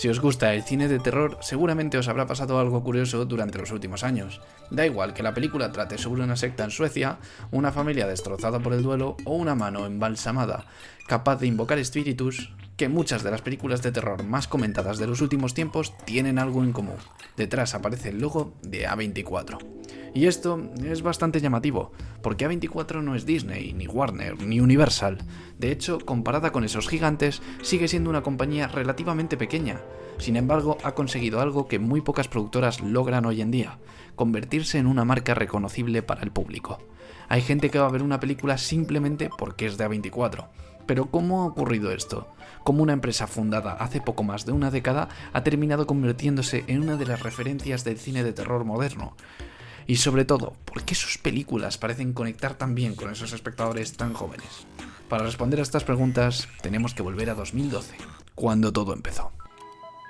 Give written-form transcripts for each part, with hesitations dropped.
Si os gusta el cine de terror, seguramente os habrá pasado algo curioso durante los últimos años. Da igual que la película trate sobre una secta en Suecia, una familia destrozada por el duelo o una mano embalsamada capaz de invocar espíritus, que muchas de las películas de terror más comentadas de los últimos tiempos tienen algo en común. Detrás aparece el logo de A24. Y esto es bastante llamativo, porque A24 no es Disney, ni Warner, ni Universal. De hecho, comparada con esos gigantes, sigue siendo una compañía relativamente pequeña. Sin embargo, ha conseguido algo que muy pocas productoras logran hoy en día: convertirse en una marca reconocible para el público. Hay gente que va a ver una película simplemente porque es de A24. Pero ¿cómo ha ocurrido esto? ¿Cómo una empresa fundada hace poco más de una década ha terminado convirtiéndose en una de las referencias del cine de terror moderno? Y sobre todo, ¿por qué sus películas parecen conectar tan bien con esos espectadores tan jóvenes? Para responder a estas preguntas, tenemos que volver a 2012, cuando todo empezó.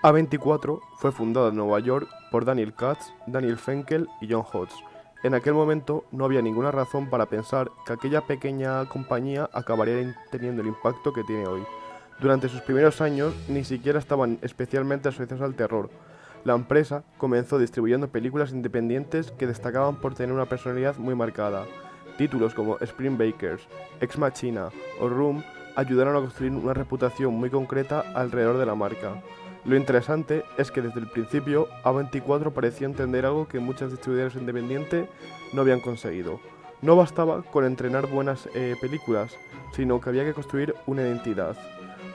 A24 fue fundada en Nueva York por Daniel Katz, Daniel Fenkel y John Hotz. En aquel momento no había ninguna razón para pensar que aquella pequeña compañía acabaría teniendo el impacto que tiene hoy. Durante sus primeros años ni siquiera estaban especialmente asociados al terror. La empresa comenzó distribuyendo películas independientes que destacaban por tener una personalidad muy marcada. Títulos como Spring Breakers, Ex Machina o Room ayudaron a construir una reputación muy concreta alrededor de la marca. Lo interesante es que desde el principio A24 parecía entender algo que muchas distribuidoras independientes no habían conseguido. No bastaba con entrenar buenas películas, sino que había que construir una identidad.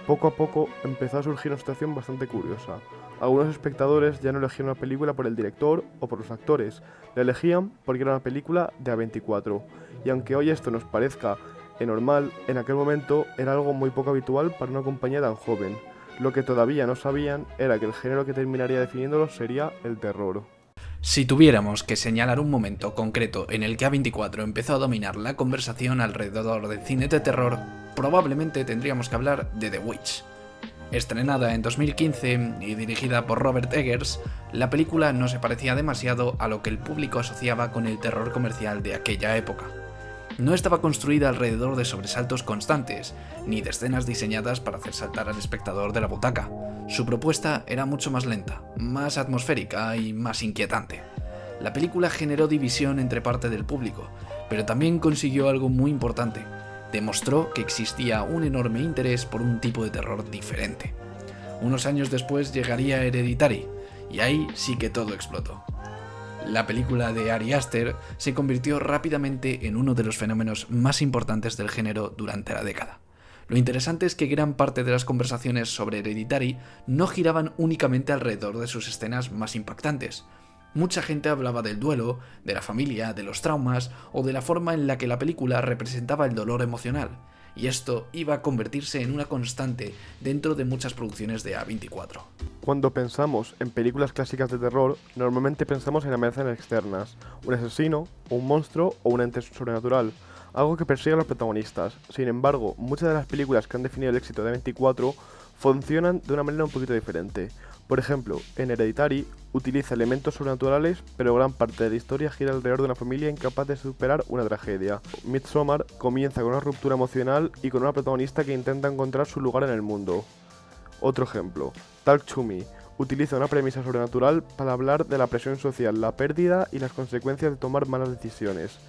Poco a poco empezó a surgir una situación bastante curiosa. Algunos espectadores ya no elegían una película por el director o por los actores, la elegían porque era una película de A24. Y aunque hoy esto nos parezca normal, en aquel momento era algo muy poco habitual para una compañía tan joven. Lo que todavía no sabían era que el género que terminaría definiéndolo sería el terror. Si tuviéramos que señalar un momento concreto en el que A24 empezó a dominar la conversación alrededor del cine de terror, probablemente tendríamos que hablar de The Witch. Estrenada en 2015 y dirigida por Robert Eggers, la película no se parecía demasiado a lo que el público asociaba con el terror comercial de aquella época. No estaba construida alrededor de sobresaltos constantes, ni de escenas diseñadas para hacer saltar al espectador de la butaca. Su propuesta era mucho más lenta, más atmosférica y más inquietante. La película generó división entre parte del público, pero también consiguió algo muy importante: demostró que existía un enorme interés por un tipo de terror diferente. Unos años después llegaría Hereditary, y ahí sí que todo explotó. La película de Ari Aster se convirtió rápidamente en uno de los fenómenos más importantes del género durante la década. Lo interesante es que gran parte de las conversaciones sobre Hereditary no giraban únicamente alrededor de sus escenas más impactantes. Mucha gente hablaba del duelo, de la familia, de los traumas o de la forma en la que la película representaba el dolor emocional, y esto iba a convertirse en una constante dentro de muchas producciones de A24. Cuando pensamos en películas clásicas de terror, normalmente pensamos en amenazas externas, un asesino, un monstruo o un ente sobrenatural, algo que persigue a los protagonistas. Sin embargo, muchas de las películas que han definido el éxito de A24 funcionan de una manera un poquito diferente. Por ejemplo, en Hereditary utiliza elementos sobrenaturales, pero gran parte de la historia gira alrededor de una familia incapaz de superar una tragedia. Midsommar comienza con una ruptura emocional y con una protagonista que intenta encontrar su lugar en el mundo. Otro ejemplo, Talk to Me utiliza una premisa sobrenatural para hablar de la presión social, la pérdida y las consecuencias de tomar malas decisiones.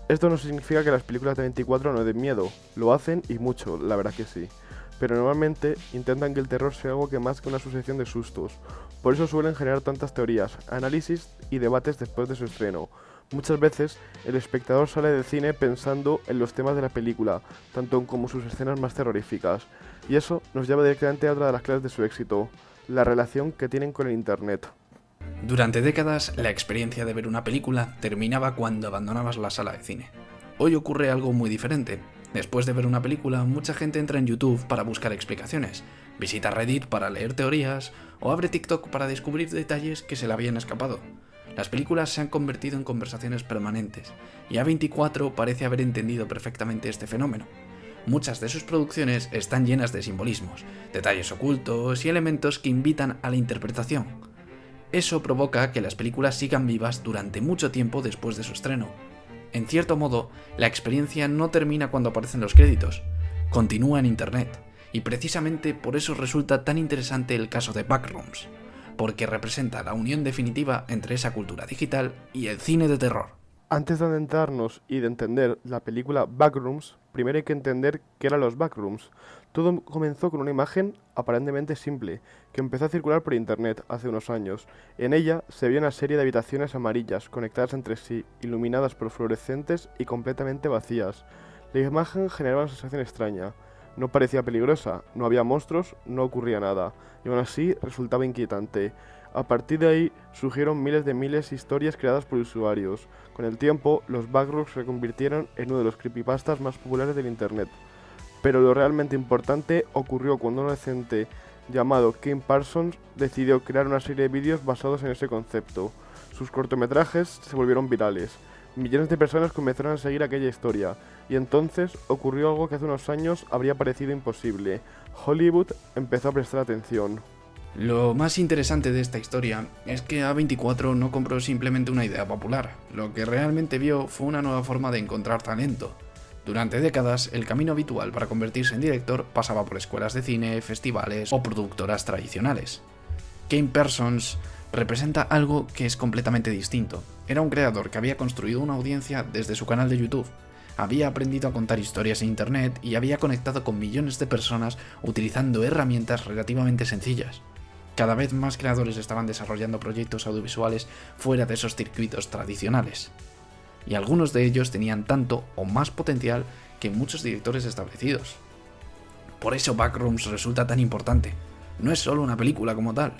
Esto no significa que las películas de 24 no den miedo, lo hacen y mucho, la verdad que sí. Pero normalmente intentan que el terror sea algo que más que una sucesión de sustos. Por eso suelen generar tantas teorías, análisis y debates después de su estreno. Muchas veces el espectador sale del cine pensando en los temas de la película, tanto como sus escenas más terroríficas. Y eso nos lleva directamente a otra de las claves de su éxito, la relación que tienen con el internet. Durante décadas, la experiencia de ver una película terminaba cuando abandonabas la sala de cine. Hoy ocurre algo muy diferente. Después de ver una película, mucha gente entra en YouTube para buscar explicaciones, visita Reddit para leer teorías o abre TikTok para descubrir detalles que se le habían escapado. Las películas se han convertido en conversaciones permanentes, y A24 parece haber entendido perfectamente este fenómeno. Muchas de sus producciones están llenas de simbolismos, detalles ocultos y elementos que invitan a la interpretación. Eso provoca que las películas sigan vivas durante mucho tiempo después de su estreno. En cierto modo, la experiencia no termina cuando aparecen los créditos, continúa en internet, Y precisamente por eso resulta tan interesante el caso de Backrooms, porque representa la unión definitiva entre esa cultura digital y el cine de terror. Antes de adentrarnos y de entender la película Backrooms, primero hay que entender qué eran los Backrooms. Todo comenzó con una imagen aparentemente simple, que empezó a circular por internet hace unos años. En ella se veía una serie de habitaciones amarillas conectadas entre sí, iluminadas por fluorescentes y completamente vacías. La imagen generaba una sensación extraña. No parecía peligrosa, no había monstruos, no ocurría nada, y aún así resultaba inquietante. A partir de ahí surgieron miles de historias creadas por usuarios. Con el tiempo, los Backrooms se convirtieron en uno de los creepypastas más populares del internet. Pero lo realmente importante ocurrió cuando un adolescente llamado Kim Parsons decidió crear una serie de vídeos basados en ese concepto. Sus cortometrajes se volvieron virales. Millones de personas comenzaron a seguir aquella historia, y entonces ocurrió algo que hace unos años habría parecido imposible. Hollywood empezó a prestar atención. Lo más interesante de esta historia es que A24 no compró simplemente una idea popular, lo que realmente vio fue una nueva forma de encontrar talento. Durante décadas, el camino habitual para convertirse en director pasaba por escuelas de cine, festivales o productoras tradicionales. Kim Parsons representa algo que es completamente distinto. Era un creador que había construido una audiencia desde su canal de YouTube. Había aprendido a contar historias en internet y había conectado con millones de personas utilizando herramientas relativamente sencillas. Cada vez más creadores estaban desarrollando proyectos audiovisuales fuera de esos circuitos tradicionales. Y algunos de ellos tenían tanto o más potencial que muchos directores establecidos. Por eso Backrooms resulta tan importante. No es solo una película como tal,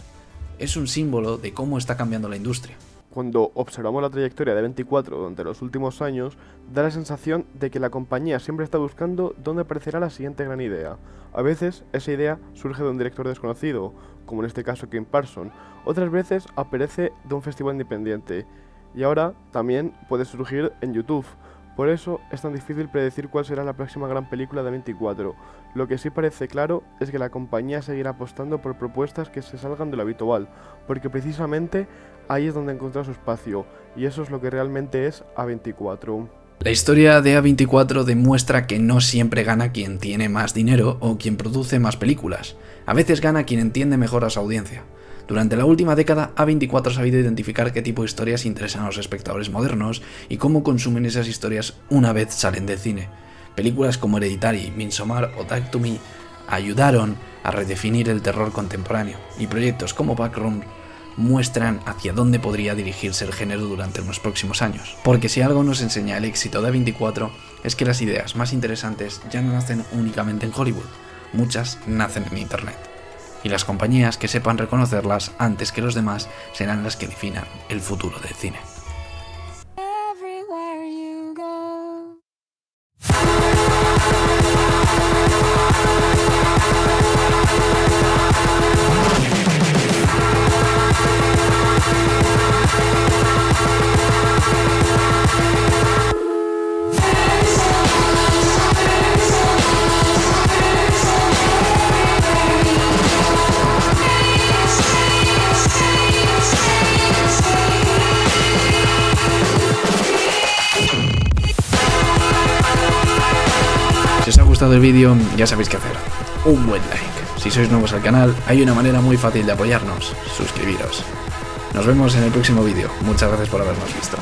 es un símbolo de cómo está cambiando la industria. Cuando observamos la trayectoria de A24 durante los últimos años, da la sensación de que la compañía siempre está buscando dónde aparecerá la siguiente gran idea. A veces esa idea surge de un director desconocido, como en este caso Kim Parsons, otras veces aparece de un festival independiente, y ahora también puede surgir en YouTube. Por eso es tan difícil predecir cuál será la próxima gran película de A24. Lo que sí parece claro es que la compañía seguirá apostando por propuestas que se salgan de lo habitual, porque precisamente ahí es donde encontrar su espacio, y eso es lo que realmente es A24. La historia de A24 demuestra que no siempre gana quien tiene más dinero o quien produce más películas. A veces gana quien entiende mejor a su audiencia. Durante la última década, A24 ha sabido identificar qué tipo de historias interesan a los espectadores modernos y cómo consumen esas historias una vez salen del cine. Películas como Hereditary, Midsommar o Talk to Me ayudaron a redefinir el terror contemporáneo, y proyectos como Backrooms muestran hacia dónde podría dirigirse el género durante los próximos años. Porque si algo nos enseña el éxito de A24 es que las ideas más interesantes ya no nacen únicamente en Hollywood, muchas nacen en internet. Y las compañías que sepan reconocerlas antes que los demás serán las que definan el futuro del cine. Si os ha gustado el vídeo, ya sabéis qué hacer. Un buen like. Si sois nuevos al canal, hay una manera muy fácil de apoyarnos: suscribiros. Nos vemos en el próximo vídeo. Muchas gracias por habernos visto.